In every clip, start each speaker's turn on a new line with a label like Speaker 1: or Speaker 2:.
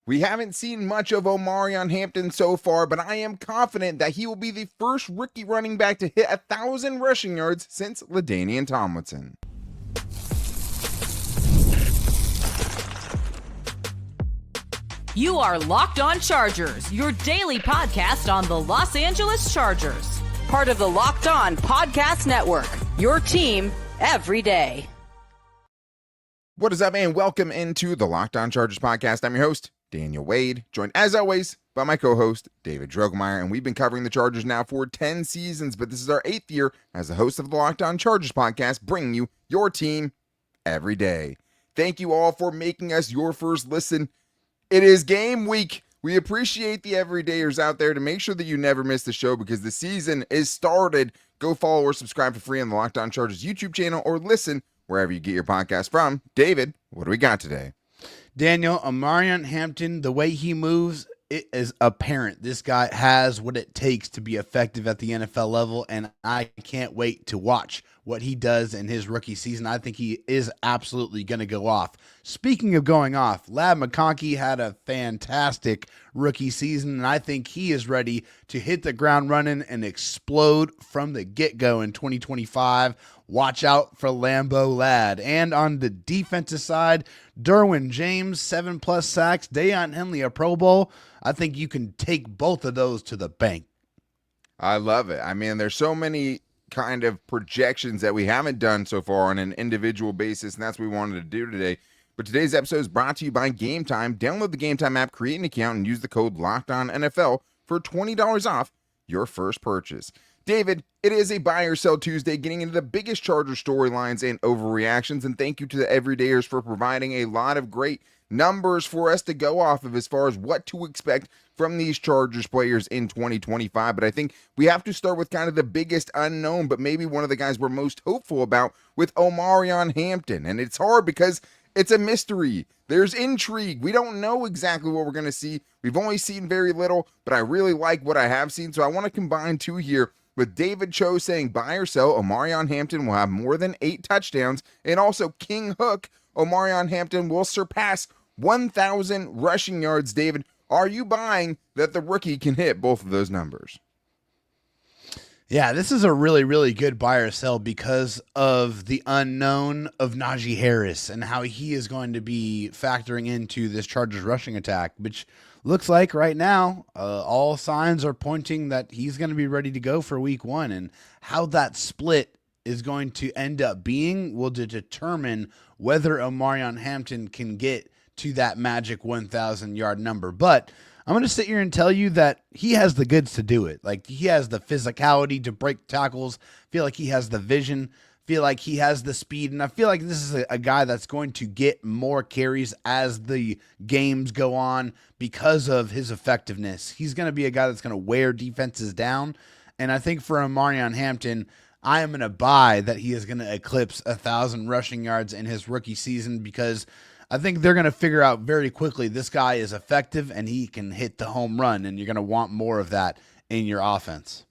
Speaker 1: We haven't seen much of Omarion Hampton so far, but I am confident that he will be the first rookie running back to hit 1,000 rushing yards since LaDainian Tomlinson.
Speaker 2: You are Locked On Chargers, your daily podcast on the Los Angeles Chargers. Part of the Locked On Podcast Network, your team every day.
Speaker 1: What is up, and welcome into the Locked On Chargers podcast. I'm your host, Daniel Wade, joined as always by my co-host, David Droegemeier, and we've been covering the Chargers now for 10 seasons, but this is our 8th year as the host of the Locked On Chargers podcast, bringing you your team every day. Thank you all for making us your first listen. It is game week. We appreciate the everydayers out there to make sure that you never miss the show because the season is started. Go follow or subscribe for free on the Locked On Chargers YouTube channel or listen wherever you get your podcast from. David, what do we got today?
Speaker 3: Daniel, Omarion Hampton, the way he moves, it is apparent. This guy has what it takes to be effective at the NFL level, and I can't wait to watch what he does in his rookie season. I think he is absolutely going to go off. Speaking of going off, Ladd McConkey had a fantastic rookie season, and I think he is ready to hit the ground running and explode from the get-go in 2025. Watch out for Lambo Ladd. And on the defensive side, Derwin James, 7+ sacks, Deion Henley, a Pro Bowl. I think you can take both of those to the bank.
Speaker 1: I love it. I mean, there's so many kind of projections that we haven't done so far on an individual basis, and that's what we wanted to do today. But today's episode is brought to you by Game Time. Download the Game Time app, create an account, and use the code LOCKEDONNFL for $20 off your first purchase. David, it is a buy or sell Tuesday, getting into the biggest Charger storylines and overreactions, and thank you to the everydayers for providing a lot of great numbers for us to go off of as far as what to expect from these Chargers players in 2025. But I think we have to start with kind of the biggest unknown, but maybe one of the guys we're most hopeful about with Omarion Hampton. And it's hard because it's a mystery. There's intrigue. We don't know exactly what we're going to see. We've only seen very little, but I really like what I have seen. So I want to combine two here with David Cho saying buy or sell, Omarion Hampton will have more than 8 touchdowns. And also King Hook, Omarion Hampton will surpass 1,000 rushing yards. David, are you buying that the rookie can hit both of those numbers?
Speaker 3: Yeah, this is a really, really good buy or sell because of the unknown of Najee Harris and how he is going to be factoring into this Chargers rushing attack, which looks like right now all signs are pointing that he's going to be ready to go for week 1. And how that split is going to end up being will determine whether Omarion Hampton can get to that magic 1,000 yard number. But I'm going to sit here and tell you that he has the goods to do it. Like, he has the physicality to break tackles. Feel like he has the vision. Feel like he has the speed. And I feel like this is a guy that's going to get more carries as the games go on because of his effectiveness. He's going to be a guy that's going to wear defenses down. And I think for Omarion Hampton, I am going to buy that he is going to eclipse 1,000 rushing yards in his rookie season because I think they're going to figure out very quickly this guy is effective and he can hit the home run, and you're going to want more of that in your offense.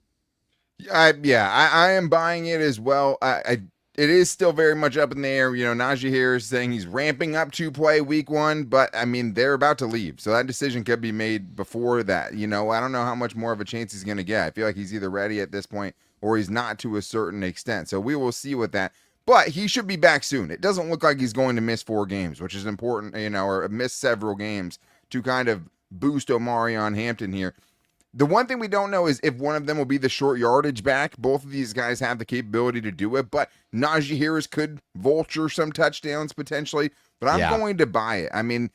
Speaker 1: I am buying it as well. It is still very much up in the air. You know, Najee Harris saying he's ramping up to play week 1, but I mean, they're about to leave. So that decision could be made before that. You know, I don't know how much more of a chance he's going to get. I feel like he's either ready at this point or he's not to a certain extent. So we will see with that. But he should be back soon. It doesn't look like he's going to miss 4 games, which is important, you know, or miss several games to kind of boost Omarion Hampton here. The one thing we don't know is if one of them will be the short yardage back. Both of these guys have the capability to do it, but Najee Harris could vulture some touchdowns potentially, but I'm going to buy it. I mean,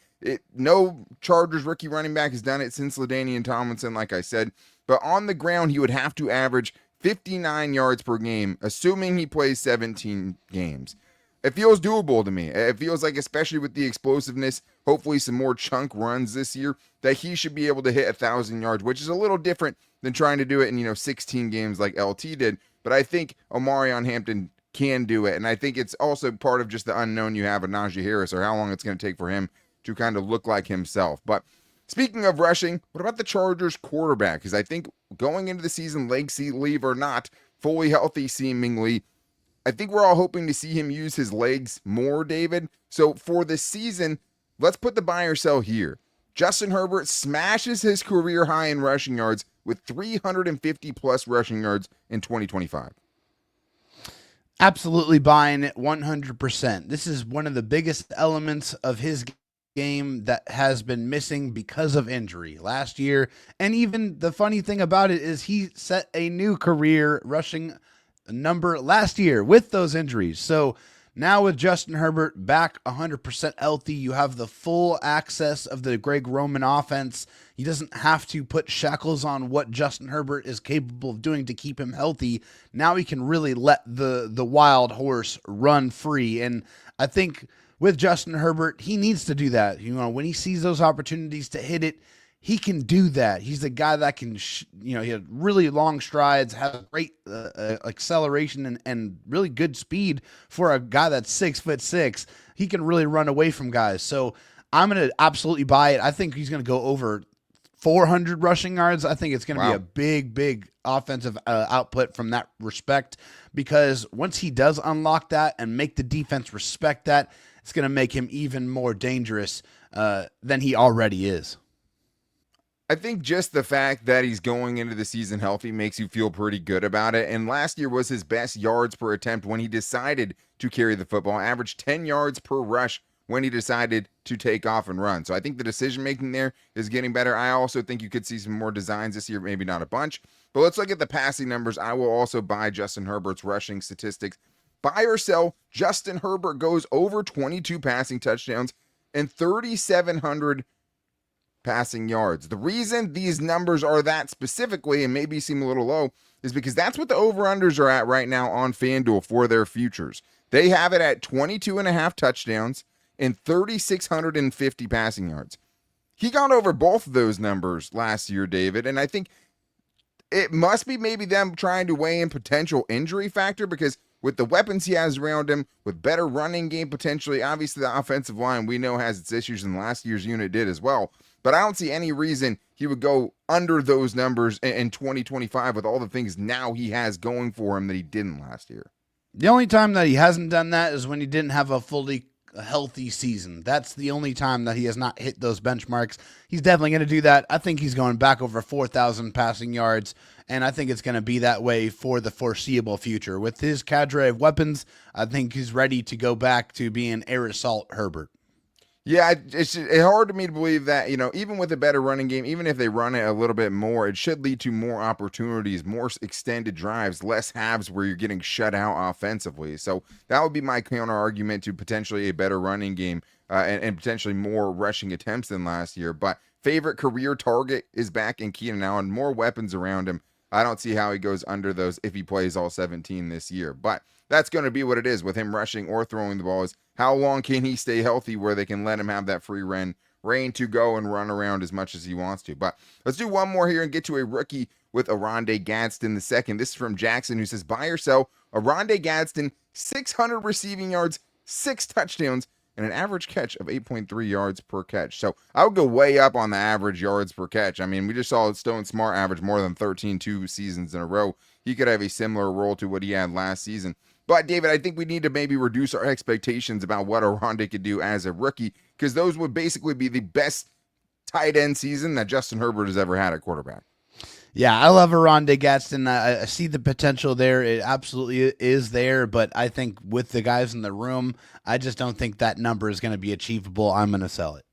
Speaker 1: no Chargers rookie running back has done it since LaDainian Tomlinson, like I said, but on the ground, he would have to average 59 yards per game, assuming he plays 17 games. It feels doable to me. It feels like, especially with the explosiveness, hopefully some more chunk runs this year, that he should be able to hit 1,000 yards, which is a little different than trying to do it in, 16 games like LT did. But I think Omarion Hampton can do it. And I think it's also part of just the unknown you have of Najee Harris, or how long it's going to take for him to kind of look like himself. But speaking of rushing, what about the Chargers quarterback? Because I think going into the season, legs leave or not, fully healthy seemingly, I think we're all hoping to see him use his legs more, David. So for the season, let's put the buy or sell here. Justin Herbert smashes his career high in rushing yards with 350 plus rushing yards in 2025.
Speaker 3: Absolutely buying it 100%. This is one of the biggest elements of his game that has been missing because of injury last year. And even the funny thing about it is he set a new career rushing number last year with those injuries. So now with Justin Herbert back 100% healthy, you have the full access of the Greg Roman offense. He doesn't have to put shackles on what Justin Herbert is capable of doing to keep him healthy. Now he can really let the wild horse run free. And I think with Justin Herbert, he needs to do that. You know, when he sees those opportunities to hit it, he can do that. He's a guy that can, he has really long strides, has great acceleration and really good speed for a guy that's 6'6". He can really run away from guys. So I'm going to absolutely buy it. I think he's going to go over 400 rushing yards. I think it's going to be a big offensive output from that respect, because once he does unlock that and make the defense respect that, it's going to make him even more dangerous than he already is.
Speaker 1: I think just the fact that he's going into the season healthy makes you feel pretty good about it. And last year was his best yards per attempt when he decided to carry the football, averaged 10 yards per rush when he decided to take off and run. So I think the decision making there is getting better. I also think you could see some more designs this year, maybe not a bunch. But let's look at the passing numbers. I will also buy Justin Herbert's rushing statistics. Buy or sell, Justin Herbert goes over 22 passing touchdowns and 3,700 passing yards. The reason these numbers are that specifically and maybe seem a little low is because that's what the over-unders are at right now on FanDuel for their futures. They have it at 22.5 touchdowns and 3,650 passing yards. He got over both of those numbers last year, David, and I think it must be maybe them trying to weigh in potential injury factor, because with the weapons he has around him, with better running game potentially, obviously the offensive line we know has its issues, and last year's unit did as well. But I don't see any reason he would go under those numbers in 2025 with all the things now he has going for him that he didn't last year.
Speaker 3: The only time that he hasn't done that is when he didn't have a fully healthy season. That's the only time that he has not hit those benchmarks. He's definitely going to do that. I think he's going back over 4,000 passing yards, and I think it's going to be that way for the foreseeable future. With his cadre of weapons, I think he's ready to go back to being air assault Herbert.
Speaker 1: Yeah, it's hard to me to believe that, even with a better running game, even if they run it a little bit more, it should lead to more opportunities, more extended drives, less halves where you're getting shut out offensively. So that would be my counter argument to potentially a better running game and potentially more rushing attempts than last year. But favorite career target is back in Keenan Allen, more weapons around him. I don't see how he goes under those if he plays all 17 this year. But that's going to be what it is with him rushing or throwing the ball, is how long can he stay healthy where they can let him have that free reign to go and run around as much as he wants to. But let's do one more here and get to a rookie with Oronde Gadsden II. This is from Jackson, who says, buy or sell, Oronde Gadsden, 600 receiving yards, 6 touchdowns, and an average catch of 8.3 yards per catch. So I would go way up on the average yards per catch. I mean, we just saw Stone Smart average more than 13 2 seasons in a row. He could have a similar role to what he had last season. But, David, I think we need to maybe reduce our expectations about what Oronde could do as a rookie, because those would basically be the best tight end season that Justin Herbert has ever had at quarterback.
Speaker 3: Yeah, I love Oronde Gadsden. I see the potential there. It absolutely is there, but I think with the guys in the room, I just don't think that number is going to be achievable. I'm going to sell it.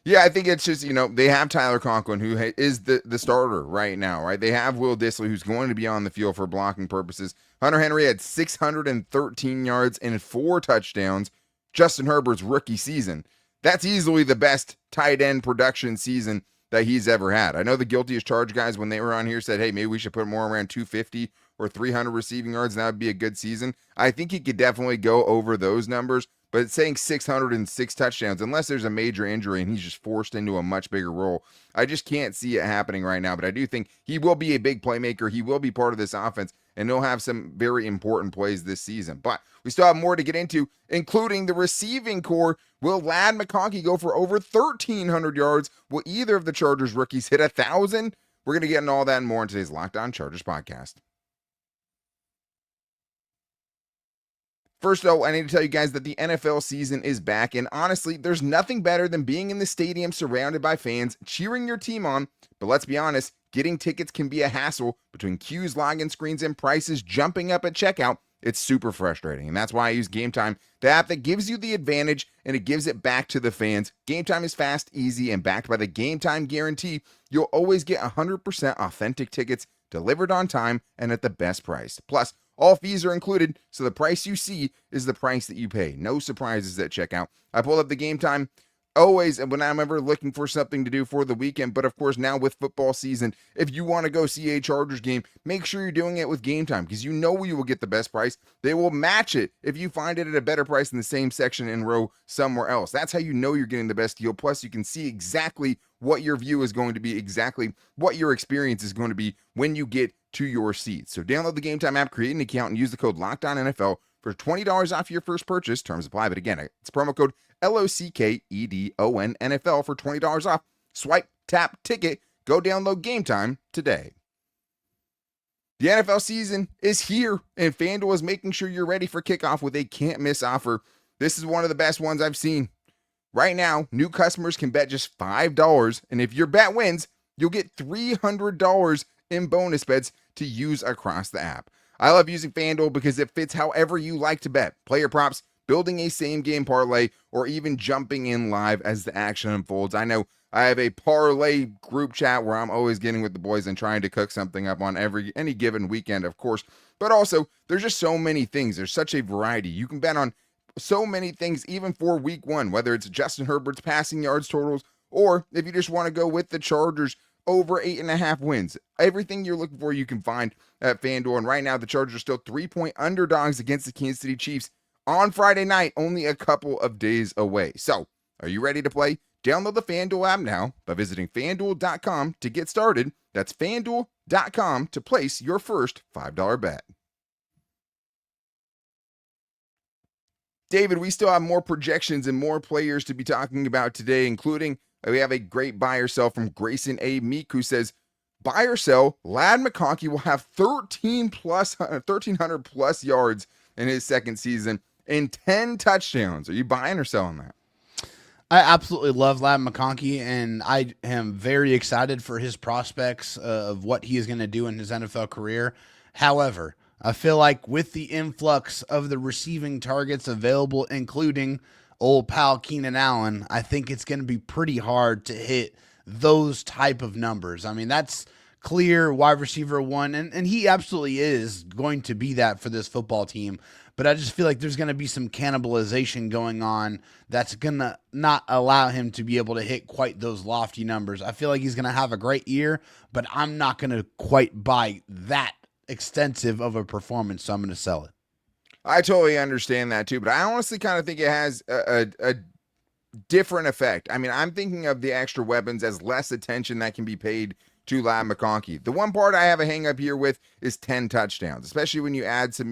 Speaker 1: Yeah, I think it's just, they have Tyler Conklin, who is the starter right now, right? They have Will Dissly, who's going to be on the field for blocking purposes. Hunter Henry had 613 yards and 4 touchdowns. Justin Herbert's rookie season. That's easily the best tight end production season that he's ever had. I know the guilty as charged guys, when they were on here, said, hey, maybe we should put more around 250 or 300 receiving yards, and that would be a good season. I think he could definitely go over those numbers, but it's saying 606 touchdowns, unless there's a major injury and he's just forced into a much bigger role. I just can't see it happening right now, but I do think he will be a big playmaker. He will be part of this offense, and he'll have some very important plays this season. But we still have more to get into, including the receiving core. Will Ladd McConkey go for over 1,300 yards? Will either of the Chargers rookies hit 1,000? We're going to get into all that and more in today's Locked On Chargers podcast. First, though, I need to tell you guys that the NFL season is back, and honestly, there's nothing better than being in the stadium surrounded by fans, cheering your team on. But let's be honest, getting tickets can be a hassle between queues, login screens, and prices jumping up at checkout. It's super frustrating, and that's why I use Game Time, the app that gives you the advantage, and it gives it back to the fans. Game Time is fast, easy, and backed by the Game Time guarantee. You'll always get 100% authentic tickets delivered on time and at the best price. Plus, all fees are included, so the price you see is the price that you pay. No surprises at checkout. I pulled up the Game Time always when I'm ever looking for something to do for the weekend, but of course now with football season, if you want to go see a Chargers game, make sure you're doing it with Game Time because you know you will get the best price. They will match it if you find it at a better price in the same section in row somewhere else. That's how you know you're getting the best deal. Plus, you can see exactly what your view is going to be, exactly what your experience is going to be when you get to your seats. So download the Game Time app, create an account, and use the code LOCKEDONNFL for $20 off your first purchase. Terms apply, but again, it's promo code LOCKEDON NFL for $20 off. Swipe, tap, ticket, go download Game Time today. The NFL season is here, and FanDuel is making sure you're ready for kickoff with a can't-miss offer. This is one of the best ones I've seen. Right now, new customers can bet just $5, and if your bet wins, you'll get $300 in bonus bets to use across the app. I love using FanDuel because it fits however you like to bet. Player props, building a same-game parlay, or even jumping in live as the action unfolds. I know I have a parlay group chat where I'm always getting with the boys and trying to cook something up on any given weekend, of course. But also, there's just so many things. There's such a variety. You can bet on so many things, even for week one, whether it's Justin Herbert's passing yards totals, or if you just want to go with the Chargers over 8.5 wins. Everything you're looking for, you can find at FanDuel. And right now, the Chargers are still 3-point underdogs against the Kansas City Chiefs on Friday night, only a couple of days away. So, are you ready to play? Download the FanDuel app now by visiting FanDuel.com to get started. That's FanDuel.com to place your first $5 bet. David, we still have more projections and more players to be talking about today, including we have a great buy or sell from Grayson A. Meek who says, buy or sell, Ladd McConkey will have 1,300 plus yards in his second season and 10 touchdowns. Are you buying or selling that?
Speaker 3: I absolutely love Ladd McConkey, and I am very excited for his prospects of what he is going to do in his NFL career. However, I feel like with the influx of the receiving targets available, including old pal Keenan Allen, I think it's going to be pretty hard to hit those type of numbers. I mean, that's clear wide receiver one, and he absolutely is going to be that for this football team. But I just feel like there's going to be some cannibalization going on that's going to not allow him to be able to hit quite those lofty numbers. I feel like he's going to have a great year, but I'm not going to quite buy that extensive of a performance, so I'm going to sell it.
Speaker 1: I totally understand that too, but I honestly kind of think it has a different effect. I mean, I'm thinking of the extra weapons as less attention that can be paid to Ladd McConkey. The one part I have a hang up here with is 10 touchdowns, especially when you add some,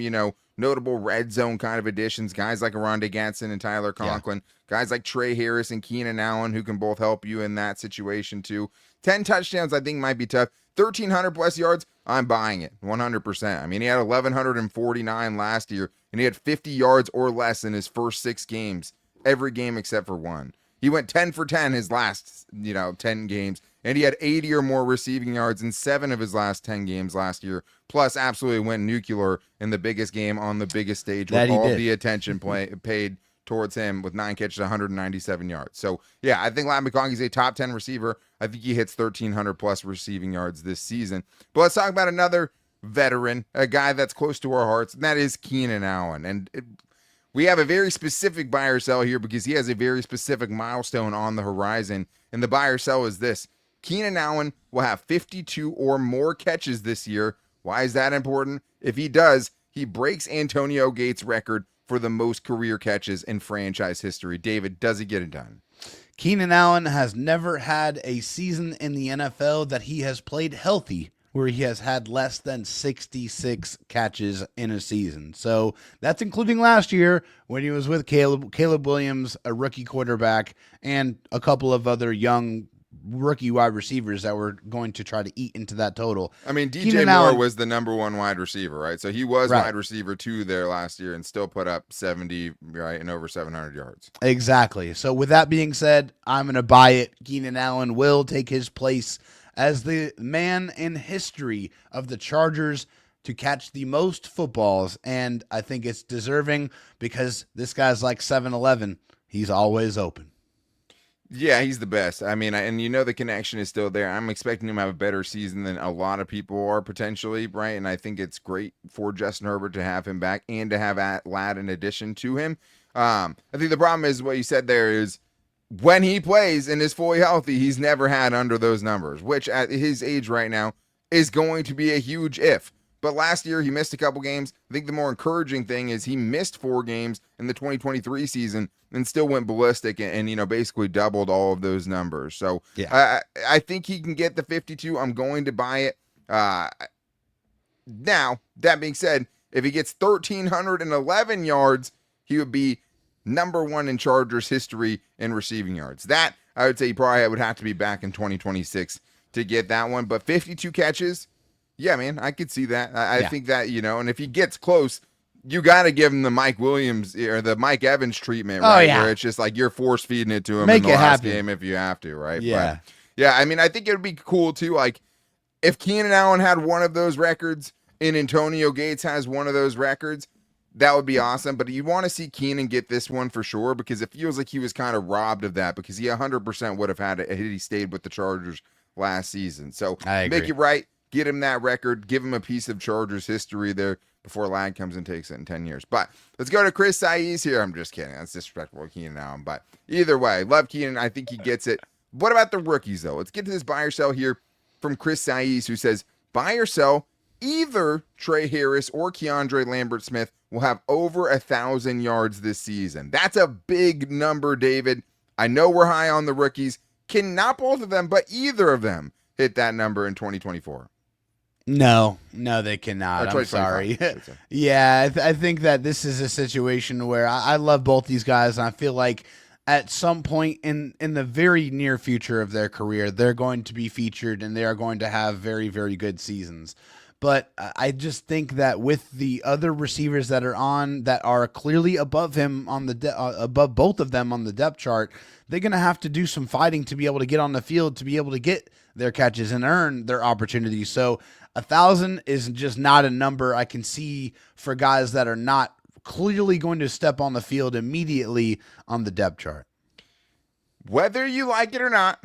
Speaker 1: notable red zone kind of additions, guys like Arondé Gatson and Tyler Conklin, guys like Trey Harris and Keenan Allen, who can both help you in that situation too. 10 touchdowns, I think, might be tough. 1,300 plus yards, I'm buying it 100%. I mean, he had 1,149 last year, and he had 50 yards or less in his first 6 games, every game except for one. He went 10 for 10 his last, 10 games, and he had 80 or more receiving yards in 7 of his last 10 games last year, plus absolutely went nuclear in the biggest game on the biggest stage with all the attention paid towards him with 9 catches, 197 yards. So, yeah, I think Ladd McConkey's a top 10 receiver. I think he hits 1,300 plus receiving yards this season. But let's talk about another veteran, a guy that's close to our hearts, and that is Keenan Allen. And we have a very specific buy or sell here because he has a very specific milestone on the horizon. And the buy or sell is this. Keenan Allen will have 52 or more catches this year. Why is that important? If he does, he breaks Antonio Gates' record for the most career catches in franchise history. David, does he get it done?
Speaker 3: Keenan Allen has never had a season in the NFL that he has played healthy where he has had less than 66 catches in a season. So that's including last year when he was with Caleb Williams, a rookie quarterback, and a couple of other young rookie wide receivers that were going to try to eat into that total.
Speaker 1: I mean, DJ
Speaker 3: Keenan
Speaker 1: Moore
Speaker 3: Allen
Speaker 1: was the number one wide receiver, right? So he was
Speaker 3: Right.
Speaker 1: wide receiver 2 there last year and still put up 70, right, and over 700 yards.
Speaker 3: Exactly. So with that being said, I'm going to buy it. Keenan Allen will take his place as the man in history of the Chargers to catch the most footballs, and I think it's deserving because this guy's like 7'11". He's always open.
Speaker 1: Yeah, he's the best. I mean, and you know the connection is still there. I'm expecting him to have a better season than a lot of people are potentially, right? And I think it's great for Justin Herbert to have him back and to have Ladd in addition to him. I think the problem is what you said there is when he plays and is fully healthy, he's never had under those numbers, which at his age right now is going to be a huge if. But last year, he missed a couple games. I think the more encouraging thing is he missed 4 games in the 2023 season and still went ballistic and you know, basically doubled all of those numbers. So
Speaker 3: Yeah.
Speaker 1: I think he can get the 52. I'm going to buy it. Now, that being said, if he gets 1,311 yards, he would be number 1 in Chargers history in receiving yards. That, I would say, he probably would have to be back in 2026 to get that one. But 52 catches, yeah, man, I could see that. I think that, you know, and if he gets close, you got to give him the Mike Williams or the Mike Evans treatment, right?
Speaker 3: Yeah.
Speaker 1: Where it's just like you're force feeding it to him
Speaker 3: Make
Speaker 1: in the
Speaker 3: it
Speaker 1: last
Speaker 3: happen.
Speaker 1: game if you have to, right?
Speaker 3: Yeah.
Speaker 1: But, yeah, I mean, I think it would be cool too. Like if Keenan Allen had one of those records and Antonio Gates has one of those records, that would be awesome. But you want to see Keenan get this one for sure because it feels like he was kind of robbed of that because he 100% would have had it had he stayed with the Chargers last season. So
Speaker 3: I agree.
Speaker 1: make it right. Get him that record. Give him a piece of Chargers history there before Ladd comes and takes it in 10 years. But let's go to Chris Saiz here. I'm just kidding. That's disrespectful to Keenan Allen. But either way, love Keenan. I think he gets it. What about the rookies, though? Let's get to this buy or sell here from Chris Saiz, who says, buy or sell, either Trey Harris or Keandre Lambert-Smith will have over 1,000 yards this season. That's a big number, David. I know we're high on the rookies. Can not both of them, but either of them hit that number in 2024.
Speaker 3: No, they cannot.
Speaker 1: Or
Speaker 3: I'm sorry.
Speaker 1: 2025, I should say.
Speaker 3: Yeah, I think that this is a situation where I love both these guys, and I feel like at some point in the very near future of their career, they're going to be featured and they are going to have very, very good seasons. But I just think that with the other receivers that are on that are clearly above him on the above both of them on the depth chart, they're going to have to do some fighting to be able to get on the field, to be able to get their catches and earn their opportunities. So 1,000 is just not a number I can see for guys that are not clearly going to step on the field immediately on the depth chart.
Speaker 1: Whether you like it or not,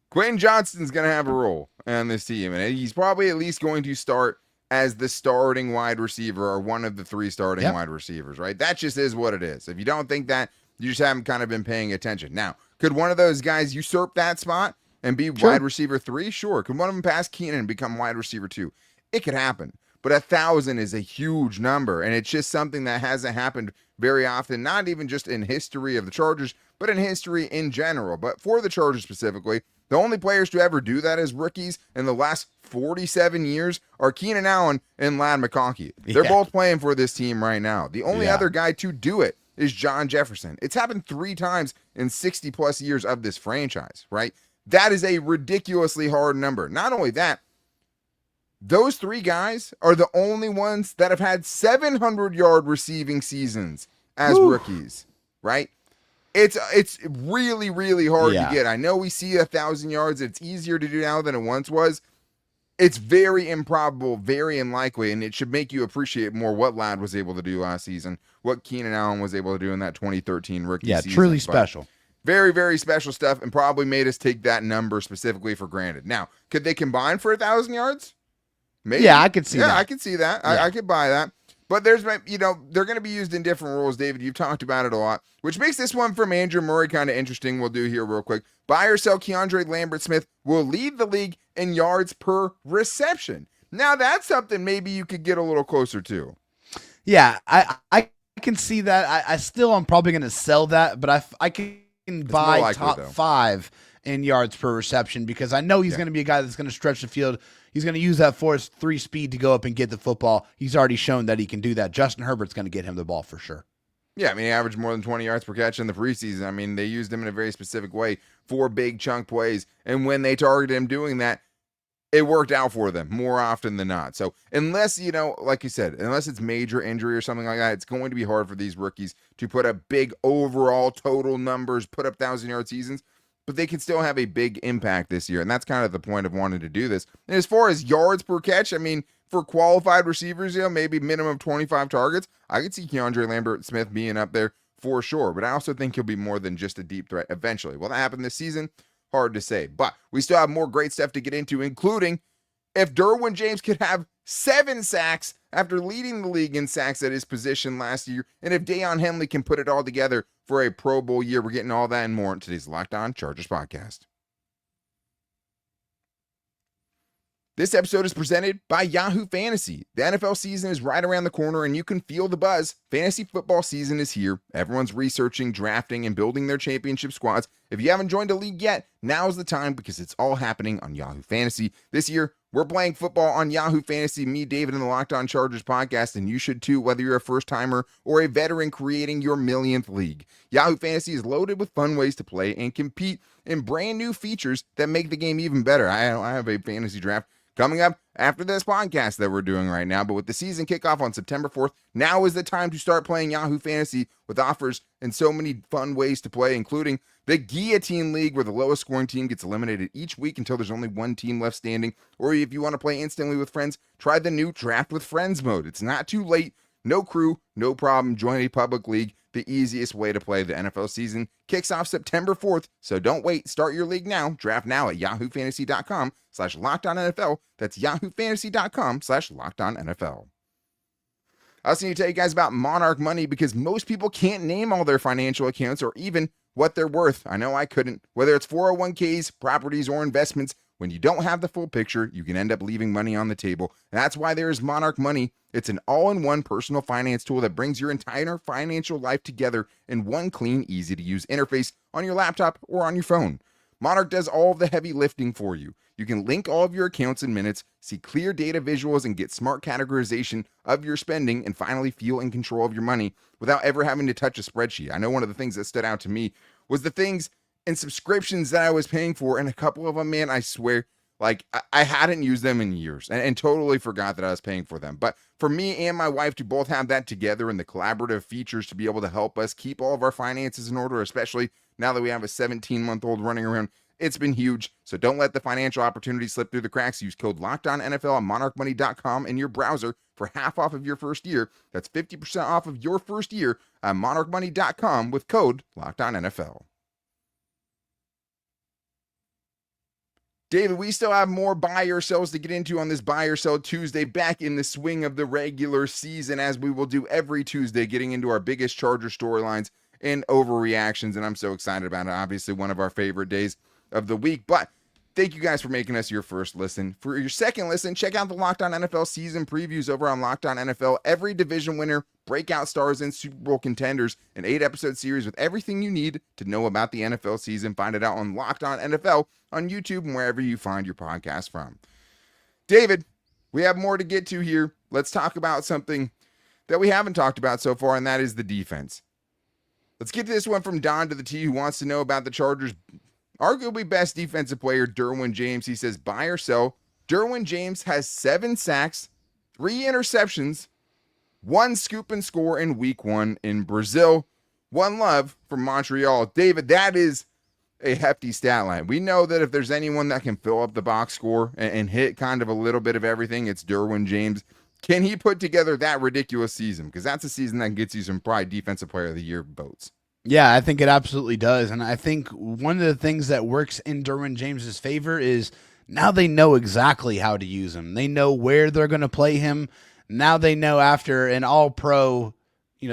Speaker 1: Quentin Johnston's going to have a role on this team, and he's probably at least going to start as the starting wide receiver or one of the 3 starting wide receivers, right? That just is what it is. If you don't think that, you just haven't kind of been paying attention. Now, could one of those guys usurp that spot and be wide receiver 3? Sure. Could one of them pass Keenan and become wide receiver 2? It could happen. But 1,000 is a huge number, and it's just something that hasn't happened very often, not even just in history of the Chargers, but in history in general. But for the Chargers specifically, the only players to ever do that as rookies in the last 47 years are Keenan Allen and Ladd McConkey. They're both playing for this team right now. The only other guy to do it is John Jefferson. It's happened 3 times in 60-plus years of this franchise, right? That is a ridiculously hard number. Not only that, those 3 guys are the only ones that have had 700-yard receiving seasons as rookies, right? It's really, really hard to get. I know we see 1,000 yards. It's easier to do now than it once was. It's very improbable, very unlikely, and it should make you appreciate more what Ladd was able to do last season, what Keenan Allen was able to do in that 2013 rookie season.
Speaker 3: Yeah, truly special.
Speaker 1: Very, very special stuff, and probably made us take that number specifically for granted. Now, could they combine for 1,000 yards? Maybe.
Speaker 3: Yeah, I could see that.
Speaker 1: Yeah, I could see that.
Speaker 3: Yeah.
Speaker 1: I could buy that. But there's, you know, they're going to be used in different roles, David. You've talked about it a lot, which makes this one from Andrew Murray kind of interesting. We'll do here real quick. Buy or sell Keandre Lambert-Smith will lead the league in yards per reception. Now, that's something maybe you could get a little closer to.
Speaker 3: Yeah, I can see that. I still am probably going to sell that, but I can buy
Speaker 1: likely,
Speaker 3: top
Speaker 1: though.
Speaker 3: 5 in yards per reception because I know he's going to be a guy that's going to stretch the field. He's going to use that force 3 speed to go up and get the football. He's already shown that he can do that. Justin Herbert's going to get him the ball for sure.
Speaker 1: Yeah, I mean, he averaged more than 20 yards per catch in the preseason. I mean, they used him in a very specific way for big chunk plays. And when they targeted him doing that, it worked out for them more often than not. So unless, like you said, unless it's major injury or something like that, it's going to be hard for these rookies to put up big overall total numbers, put up 1,000-yard seasons, but they can still have a big impact this year. And that's kind of the point of wanting to do this. And as far as yards per catch, I mean, for qualified receivers, maybe minimum 25 targets, I could see Keandre Lambert-Smith being up there for sure. But I also think he'll be more than just a deep threat eventually. Will that happen this season? Hard to say. But we still have more great stuff to get into, including if Derwin James could have 7 sacks after leading the league in sacks at his position last year, and if Deion Henley can put it all together for a Pro Bowl year. We're getting all that and more in today's Locked On Chargers podcast. This episode is presented by Yahoo Fantasy. The NFL season is right around the corner and you can feel the buzz. Fantasy football season is here. Everyone's researching, drafting, and building their championship squads. If you haven't joined a league yet, now's the time because it's all happening on Yahoo Fantasy. This year, we're playing football on Yahoo Fantasy, me, David, and the Locked On Chargers podcast, and you should too, whether you're a first-timer or a veteran creating your millionth league. Yahoo Fantasy is loaded with fun ways to play and compete in brand new features that make the game even better. I have a fantasy draft coming up after this podcast that we're doing right now, but with the season kickoff on September 4th, now is the time to start playing Yahoo Fantasy with offers and so many fun ways to play, including the Guillotine League, where the lowest scoring team gets eliminated each week until there's only one team left standing. Or if you want to play instantly with friends, try the new Draft with Friends mode. It's not too late. No crew, no problem. Join a public league. The easiest way to play the NFL season kicks off September 4th, so don't wait. Start your league now. Draft now at yahoofantasy.com/LockedOnNFL. That's yahoofantasy.com/LockedOnNFL. I also need to tell you guys about Monarch Money because most people can't name all their financial accounts or even what they're worth. I know I couldn't. Whether it's 401ks, properties, or investments, when you don't have the full picture, you can end up leaving money on the table. And that's why there is Monarch Money. It's an all-in-one personal finance tool that brings your entire financial life together in one clean, easy-to-use interface on your laptop or on your phone. Monarch does all of the heavy lifting for you. You can link all of your accounts in minutes, see clear data visuals, and get smart categorization of your spending, and finally feel in control of your money without ever having to touch a spreadsheet. I know one of the things that stood out to me was the things and subscriptions that I was paying for, and a couple of them, man, I swear, like I hadn't used them in years and totally forgot that I was paying for them. But for me and my wife to both have that together and the collaborative features to be able to help us keep all of our finances in order, especially now that we have a 17-month-old running around, it's been huge. So don't let the financial opportunity slip through the cracks. Use code LOCKEDONNFL on monarchmoney.com in your browser for half off of your first year. That's 50% off of your first year at monarchmoney.com with code LOCKEDONNFL. David, we still have more buy or sells to get into on this Buy or Sell Tuesday, back in the swing of the regular season, as we will do every Tuesday, getting into our biggest Charger storylines and overreactions, and I'm so excited about it. Obviously, one of our favorite days of the week, but thank you guys for making us your first listen. For your second listen, check out the Locked On NFL season previews over on Locked On NFL. Every division winner, breakout stars, and Super Bowl contenders, an 8-episode series with everything you need to know about the NFL season. Find it out on Locked On NFL on YouTube and wherever you find your podcast from. David, we have more to get to here. Let's talk about something that we haven't talked about so far, and that is the defense. Let's get to this one from Don to the T, who wants to know about the Chargers' arguably best defensive player, Derwin James. He says, buy or sell. Derwin James has 7 sacks, 3 interceptions, 1 scoop and score in week 1 in Brazil. One love from Montreal. David, that is a hefty stat line. We know that if there's anyone that can fill up the box score and hit kind of a little bit of everything, it's Derwin James. Can he put together that ridiculous season? Because that's a season that gets you some probably Defensive Player of the Year votes.
Speaker 3: Yeah, I think it absolutely does. And I think one of the things that works in Derwin James's favor is now they know exactly how to use him. They know where they're going to play him. Now they know after an all-pro,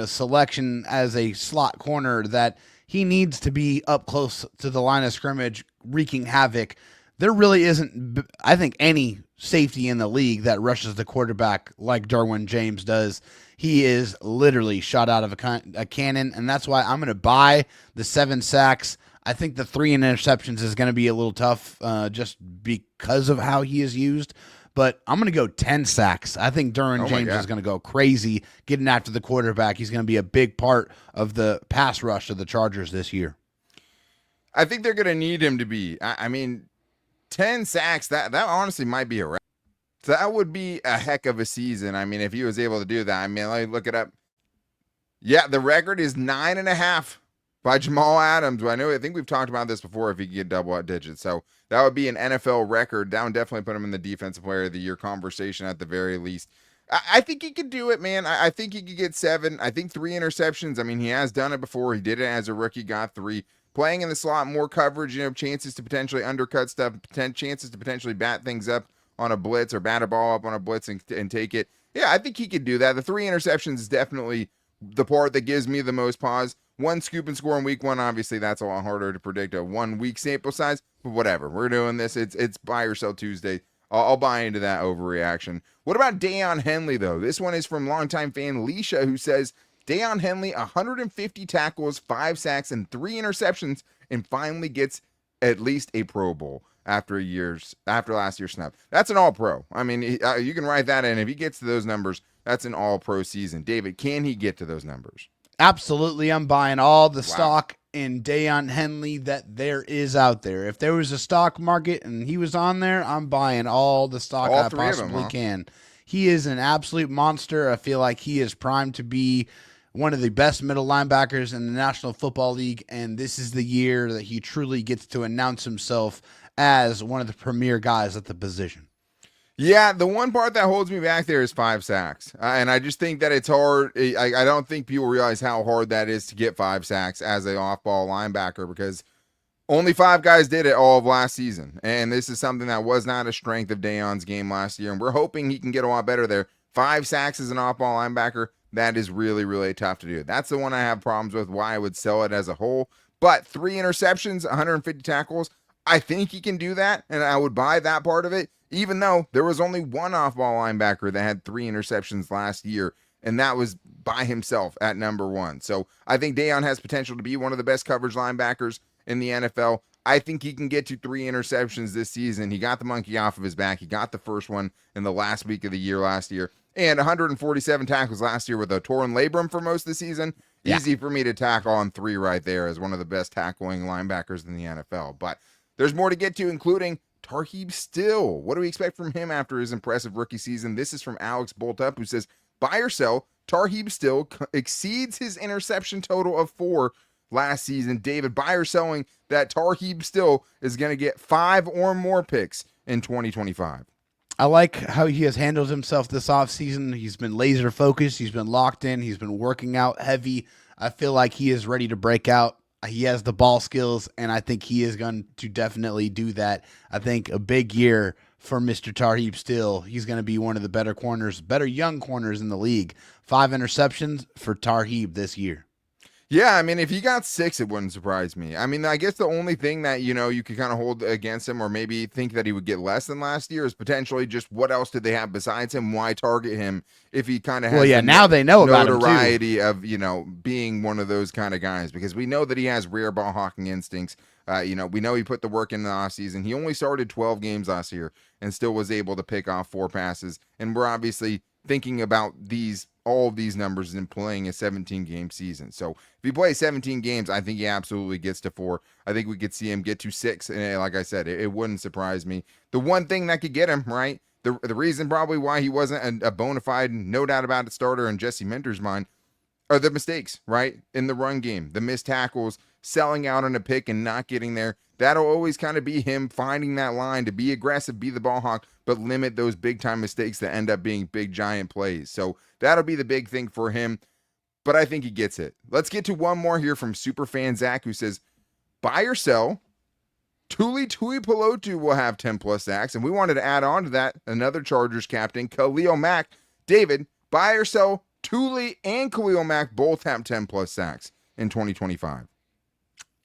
Speaker 3: selection as a slot corner that he needs to be up close to the line of scrimmage, wreaking havoc. There really isn't, I think, any safety in the league that rushes the quarterback like Derwin James does. He is literally shot out of a cannon, and that's why I'm going to buy the 7 sacks. I think the 3 interceptions is going to be a little tough just because of how he is used. but I'm going to go 10 sacks. I think Derwin James is going to go crazy getting after the quarterback. He's going to be a big part of the pass rush of the Chargers this year.
Speaker 1: I think they're going to need him to be. I mean, 10 sacks, that honestly might be a record. So that would be a heck of a season. I mean, if he was able to do that. I mean, let me look it up. Yeah, the record is 9.5 by Jamal Adams. I think we've talked about this before if he could get double digits. So that would be an NFL record. That would definitely put him in the Defensive Player of the Year conversation at the very least. I think he could do it, man. I think he could get 7. I think 3 interceptions. I mean, he has done it before. He did it as a rookie, got 3. Playing in the slot, more coverage, chances to potentially undercut stuff, chances to potentially bat things up on a blitz or bat a ball up on a blitz and take it. Yeah, I think he could do that. The 3 interceptions is definitely the part that gives me the most pause. 1 scoop and score in week 1, obviously that's a lot harder to predict a 1 week sample size, but whatever. We're doing this. It's buy or sell Tuesday. I'll buy into that overreaction. What about Deion Henley, though? This one is from longtime fan Leisha, who says, Deion Henley, 150 tackles, 5 sacks, and 3 interceptions, and finally gets at least a Pro Bowl after last year's snap. That's an all-pro. I mean, you can write that in. If he gets to those numbers, that's an all-pro season. David, can he get to those numbers?
Speaker 3: Absolutely. I'm buying all the stock in Deion Henley that there is out there. If there was a stock market and he was on there, I'm buying all the stock I possibly can. He is an absolute monster. I feel like he is primed to be one of the best middle linebackers in the National Football League, and this is the year that he truly gets to announce himself as one of the premier guys at the position.
Speaker 1: Yeah, the one part that holds me back there is 5 sacks. And I just think that it's hard. I don't think people realize how hard that is to get 5 sacks as an off-ball linebacker, because only 5 guys did it all of last season. And this is something that was not a strength of Deion's game last year, and we're hoping he can get a lot better there. 5 sacks as an off-ball linebacker, that is really, really tough to do. That's the one I have problems with, why I would sell it as a whole. But 3 interceptions, 150 tackles, I think he can do that, and I would buy that part of it, even though there was only one off-ball linebacker that had 3 interceptions last year, and that was by himself at number 1. So I think Deion has potential to be one of the best coverage linebackers in the NFL. I think he can get to 3 interceptions this season. He got the monkey off of his back. He got the first one in the last week of the year last year, and 147 tackles last year with a torn labrum for most of the season. Yeah. Easy for me to tackle on 3 right there as one of the best tackling linebackers in the NFL. But there's more to get to, including Tarheeb Still. What do we expect from him after his impressive rookie season? This is from Alex Boltup, who says, buy or sell, Tarheeb Still exceeds his interception total of 4 last season. David, buy or selling that Tarheeb Still is going to get 5 or more picks in 2025?
Speaker 3: I like how he has handled himself this offseason. He's been laser focused. He's been locked in. He's been working out heavy. I feel like he is ready to break out. He has the ball skills, and I think he is going to definitely do that. I think a big year for Mr. Tarheeb Still. He's going to be one of the better corners, better young corners in the league. 5 interceptions for Tarheeb this year.
Speaker 1: Yeah, I mean, if he got 6, it wouldn't surprise me. I mean, I guess the only thing that, you could kind of hold against him or maybe think that he would get less than last year is potentially just what else did they have besides him? Why target him if he kind of has
Speaker 3: now they know about him too.
Speaker 1: Notoriety of, being one of those kind of guys, because we know that he has rare ball hawking instincts. We know he put the work in the offseason. He only started 12 games last year and still was able to pick off 4 passes. And we're obviously thinking about all of these numbers and playing a 17-game season. So if he plays 17 games, I think he absolutely gets to 4. I think we could see him get to 6. And like I said, it wouldn't surprise me. The one thing that could get him, right, the reason probably why he wasn't a bona fide, no doubt about it, starter in Jesse Minter's mind are the mistakes, right, in the run game, the missed tackles, selling out on a pick and not getting there. That'll always kind of be him finding that line to be aggressive, be the ball hawk, but limit those big-time mistakes that end up being big, giant plays. So that'll be the big thing for him, but I think he gets it. Let's get to one more here from Superfan Zach, who says, buy or sell, Tuli Tuipulotu will have 10-plus sacks, and we wanted to add on to that another Chargers captain, Khalil Mack. David, buy or sell, Tuli and Khalil Mack both have 10-plus sacks in 2025.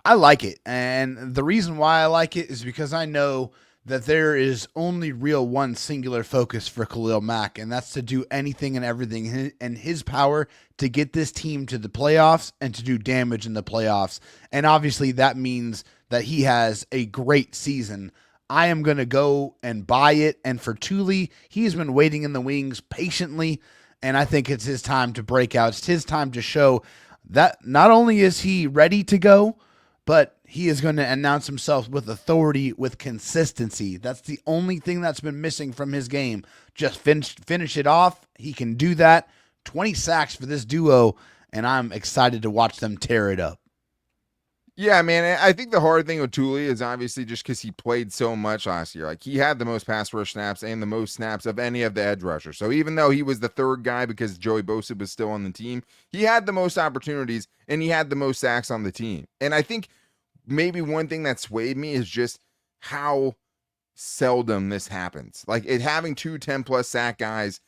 Speaker 3: I like it, and the reason why I like it is because I know that there is only real one singular focus for Khalil Mack, and that's to do anything and everything in his power to get this team to the playoffs and to do damage in the playoffs. And obviously that means that he has a great season I am going to go and buy it. And for Thule, he's been waiting in the wings patiently, and I think it's his time to break out. It's his time to show that not only is he ready to go, but he is going to announce himself with authority, with consistency. That's the only thing that's been missing from his game. Just finish it off. He can do that. 20 sacks for this duo, and I'm excited to watch them tear it up.
Speaker 1: Yeah, man, I think the hard thing with Thule is obviously just because he played so much last year. Like, he had the most pass rush snaps and the most snaps of any of the edge rushers. So even though he was the third guy because Joey Bosa was still on the team, he had the most opportunities and he had the most sacks on the team. And I think maybe one thing that swayed me is just how seldom this happens. Like, it having 2 10-plus sack guys,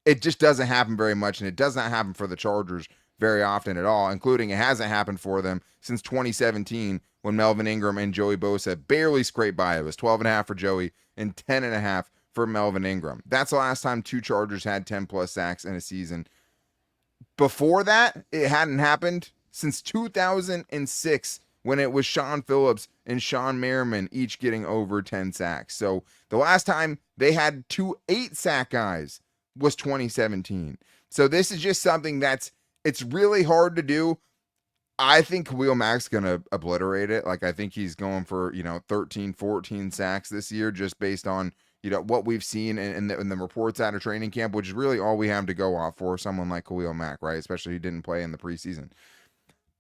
Speaker 1: it just doesn't happen very much, and it does not happen for the Chargers very often at all, including it hasn't happened for them since 2017 when Melvin Ingram and Joey Bosa barely scraped by. It was 12.5 for Joey and 10.5 for Melvin Ingram. That's the last time 2 Chargers had 10-plus sacks in a season. Before that, it hadn't happened since 2006 when it was Sean Phillips and Sean Merriman each getting over 10 sacks. So the last time they had 2 8-sack guys was 2017. So this is just something it's really hard to do. I think Khalil Mack's going to obliterate it. Like, I think he's going for, 13, 14 sacks this year just based on, what we've seen in the reports out of training camp, which is really all we have to go off for someone like Khalil Mack, right? Especially who didn't play in the preseason.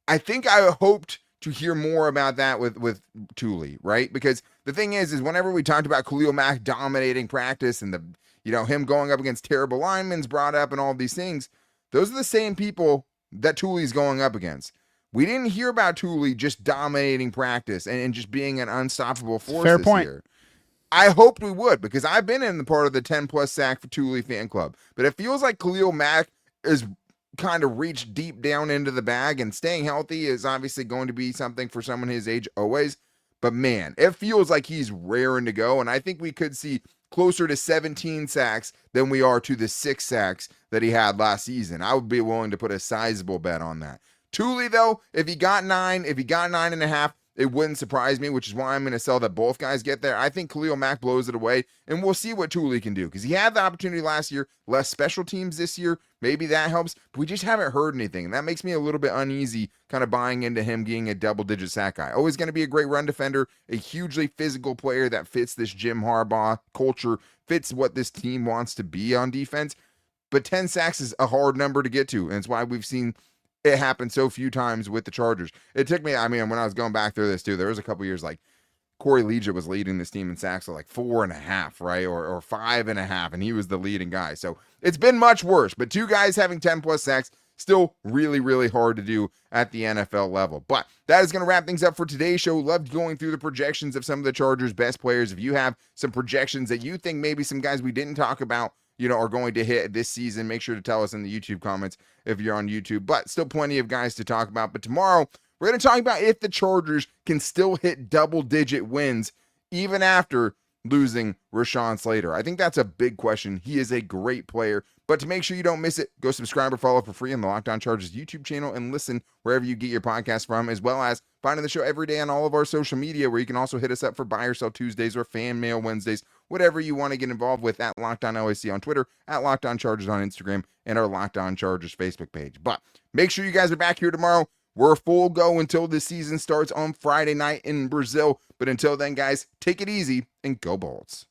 Speaker 1: I think I hoped to hear more about that with Thule, right? Because the thing is whenever we talked about Khalil Mack dominating practice and him going up against terrible linemen brought up and all these things, those are the same people that Thule's going up against. We didn't hear about Thule just dominating practice and just being an unstoppable force this year. I hoped we would, because I've been in the part of the 10-plus sack for Thule fan club. But it feels like Khalil Mack is kind of reached deep down into the bag, and staying healthy is obviously going to be something for someone his age always. But man, it feels like he's raring to go, and I think we could see closer to 17 sacks than we are to the 6 sacks that he had last season. I would be willing to put a sizable bet on that. Thule, though, if he got 9.5, it wouldn't surprise me, which is why I'm going to sell that both guys get there. I think Khalil Mack blows it away, and we'll see what Thule can do, because he had the opportunity last year, less special teams this year. Maybe that helps, but we just haven't heard anything, and that makes me a little bit uneasy kind of buying into him being a double-digit sack guy. Always going to be a great run defender, a hugely physical player that fits this Jim Harbaugh culture, fits what this team wants to be on defense, but 10 sacks is a hard number to get to, and it's why we've seen it happened so few times with the Chargers. It took me, when I was going back through this too, there was a couple years like Corey Legia was leading this team in sacks at like 4.5, right? Or 5.5, and he was the leading guy. So it's been much worse, but 2 guys having 10-plus sacks, still really, really hard to do at the NFL level. But that is going to wrap things up for today's show. Loved going through the projections of some of the Chargers' best players. If you have some projections that you think maybe some guys we didn't talk about, are going to hit this season, make sure to tell us in the YouTube comments if you're on YouTube. But still plenty of guys to talk about. But tomorrow, we're going to talk about if the Chargers can still hit double-digit wins even after losing Rashawn Slater. I think that's a big question. He is a great player. But to make sure you don't miss it, go subscribe or follow for free on the Locked On Chargers YouTube channel and listen wherever you get your podcast from, as well as finding the show every day on all of our social media, where you can also hit us up for Buy or Sell Tuesdays or Fan Mail Wednesdays, whatever you want to get involved with, at Locked On LAC on Twitter, at Locked On Chargers on Instagram, and our Locked On Chargers Facebook page. But make sure you guys are back here tomorrow. We're full go until the season starts on Friday night in Brazil. But until then, guys, take it easy and go Bolts.